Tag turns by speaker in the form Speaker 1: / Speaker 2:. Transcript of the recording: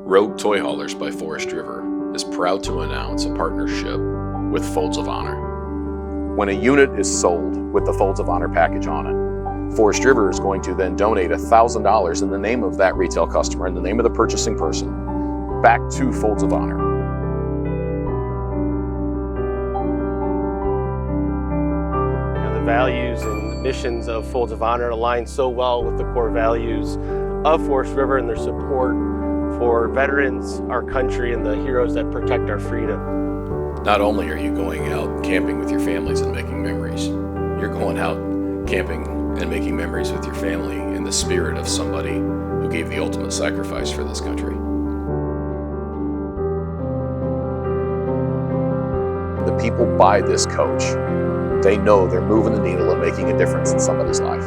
Speaker 1: Rogue Toy Haulers by Forest River is proud to announce a partnership with Folds of Honor.
Speaker 2: When a unit is sold with the Folds of Honor package on it, Forest River is going to then donate $1,000 in the name of that retail customer, in the name of the purchasing person, back to Folds of Honor.
Speaker 3: The values and missions of Folds of Honor align so well with the core values of Forest River and their support for veterans, our country, and the heroes that protect our freedom.
Speaker 1: Not only are you going out camping with your families and making memories, you're going out camping and making memories with your family in the spirit of somebody who gave the ultimate sacrifice for this country.
Speaker 2: The people buy this coach. They know they're moving the needle and making a difference in somebody's life.